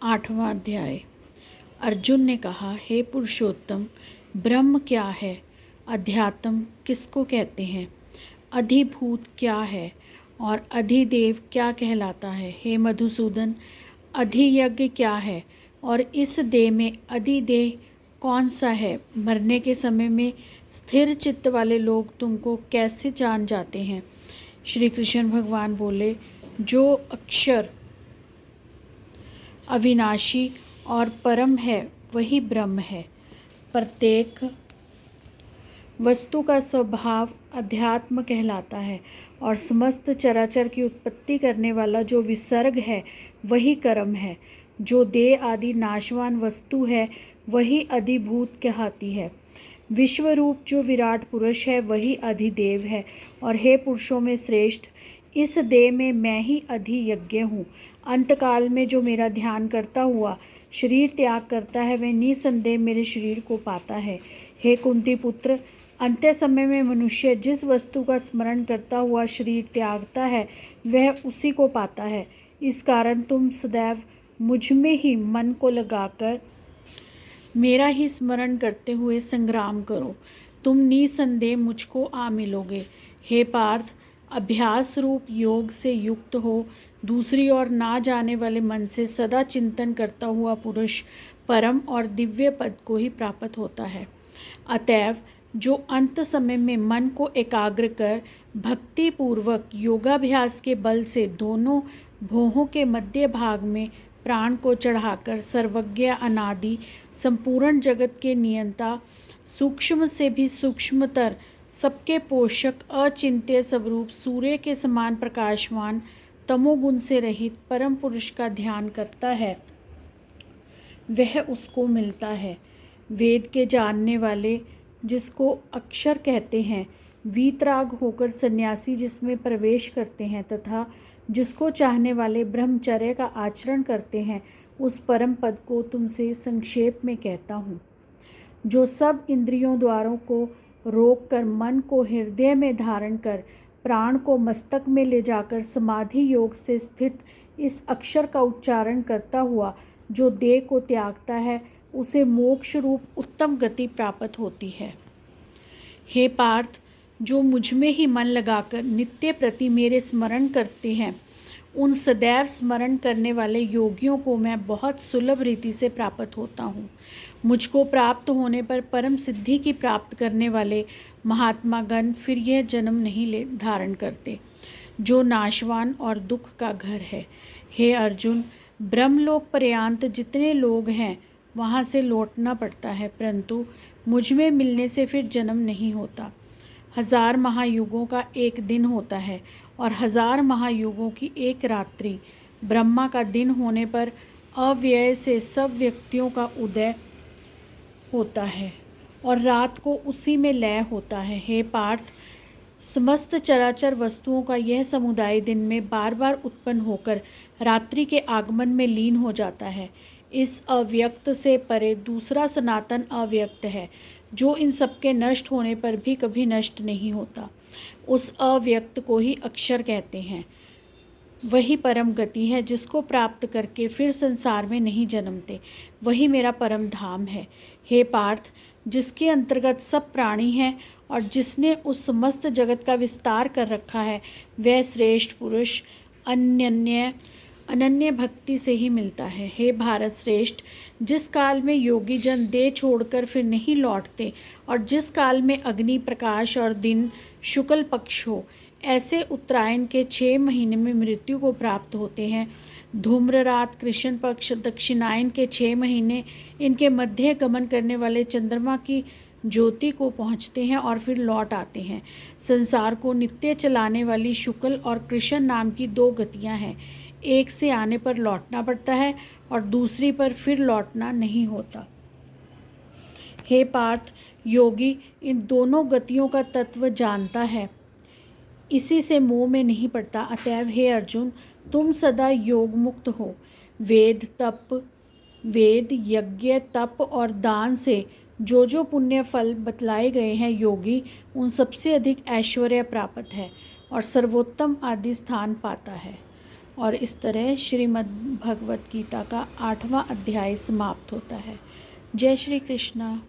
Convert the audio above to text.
8वां अध्याय। अर्जुन ने कहा, हे पुरुषोत्तम, ब्रह्म क्या है? अध्यात्म किसको कहते हैं? अधिभूत क्या है और अधिदेव क्या कहलाता है? हे मधुसूदन, अधियज्ञ क्या है और इस देह में अधिदेह कौन सा है? मरने के समय में स्थिर चित्त वाले लोग तुमको कैसे जान जाते हैं? श्री कृष्ण भगवान बोले, जो अक्षर अविनाशी और परम है वही ब्रह्म है। प्रत्येक वस्तु का स्वभाव अध्यात्म कहलाता है और समस्त चराचर की उत्पत्ति करने वाला जो विसर्ग है वही कर्म है। जो देह आदि नाशवान वस्तु है वही अधिभूत कहलाती है। विश्वरूप जो विराट पुरुष है वही अधिदेव है। और हे पुरुषों में श्रेष्ठ, इस देह में मैं ही अधियज्ञ हूँ। अंतकाल में जो मेरा ध्यान करता हुआ शरीर त्याग करता है वह निसंदेह मेरे शरीर को पाता है। हे कुंती पुत्र, अंत्य समय में मनुष्य जिस वस्तु का स्मरण करता हुआ शरीर त्यागता है वह उसी को पाता है। इस कारण तुम सदैव मुझ में ही मन को लगाकर मेरा ही स्मरण करते हुए संग्राम करो, तुम निसंदेह मुझको आ मिलोगे। हे पार्थ, अभ्यास रूप योग से युक्त हो दूसरी ओर ना जाने वाले मन से सदा चिंतन करता हुआ पुरुष परम और दिव्य पद को ही प्राप्त होता है। अतएव जो अंत समय में मन को एकाग्र कर भक्ति पूर्वक योगाभ्यास के बल से दोनों भौहों के मध्य भाग में प्राण को चढ़ाकर सर्वज्ञ अनादि संपूर्ण जगत के नियंता सूक्ष्म से भी सूक्ष्मतर सबके पोषक अचिंत्य स्वरूप सूर्य के समान प्रकाशवान तमोगुण से रहित परम पुरुष का ध्यान करता है वह उसको मिलता है। वेद के जानने वाले जिसको अक्षर कहते हैं, वीतराग होकर सन्यासी जिसमें प्रवेश करते हैं तथा जिसको चाहने वाले ब्रह्मचर्य का आचरण करते हैं, उस परम पद को तुमसे संक्षेप में कहता हूँ। जो सब इंद्रियों द्वारों को रोक कर मन को हृदय में धारण कर प्राण को मस्तक में ले जाकर समाधि योग से स्थित इस अक्षर का उच्चारण करता हुआ जो देह को त्यागता है उसे मोक्ष रूप उत्तम गति प्राप्त होती है। हे पार्थ, जो मुझ में ही मन लगाकर नित्य प्रति मेरे स्मरण करते हैं उन सदैव स्मरण करने वाले योगियों को मैं बहुत सुलभ रीति से प्राप्त होता हूँ। मुझको प्राप्त होने पर परम सिद्धि की प्राप्त करने वाले महात्मा गण फिर यह जन्म नहीं ले धारण करते जो नाशवान और दुख का घर है। हे अर्जुन, ब्रह्मलोक पर्यंत जितने लोग हैं वहाँ से लौटना पड़ता है, परंतु मुझ में मिलने से फिर जन्म नहीं होता। 1000 महायुगों का एक दिन होता है और 1000 महायुगों की एक रात्रि। ब्रह्मा का दिन होने पर अव्यय से सब व्यक्तियों का उदय होता है और रात को उसी में लय होता है। हे पार्थ, समस्त चराचर वस्तुओं का यह समुदाय दिन में बार बार उत्पन्न होकर रात्रि के आगमन में लीन हो जाता है। इस अव्यक्त से परे दूसरा सनातन अव्यक्त है जो इन सबके नष्ट होने पर भी कभी नष्ट नहीं होता। उस अव्यक्त को ही अक्षर कहते हैं। वही परम गति है जिसको प्राप्त करके फिर संसार में नहीं जन्मते, वही मेरा परम धाम है। हे पार्थ, जिसके अंतर्गत सब प्राणी हैं और जिसने उस समस्त जगत का विस्तार कर रखा है वह श्रेष्ठ पुरुष अनन्य भक्ति से ही मिलता है। हे भारत श्रेष्ठ, जिस काल में योगी जन देह छोड़कर फिर नहीं लौटते और जिस काल में अग्नि प्रकाश और दिन शुक्ल पक्ष हो, ऐसे उत्तरायण के 6 महीने में मृत्यु को प्राप्त होते हैं। धूम्र रात कृष्ण पक्ष दक्षिणायन के 6 महीने इनके मध्य गमन करने वाले चंद्रमा की ज्योति को पहुँचते हैं और फिर लौट आते हैं। संसार को नित्य चलाने वाली शुक्ल और कृष्ण नाम की 2 गतियाँ हैं। एक से आने पर लौटना पड़ता है और दूसरी पर फिर लौटना नहीं होता। हे पार्थ, योगी इन दोनों गतियों का तत्व जानता है, इसी से मोह में नहीं पड़ता। अतएव हे अर्जुन, तुम सदा योग मुक्त हो। वेद यज्ञ तप और दान से जो पुण्य फल बतलाए गए हैं योगी उन सबसे अधिक ऐश्वर्य प्राप्त है और सर्वोत्तम आदि स्थान पाता है। और इस तरह श्रीमद् भगवत गीता का 8वां अध्याय समाप्त होता है। जय श्री कृष्णा।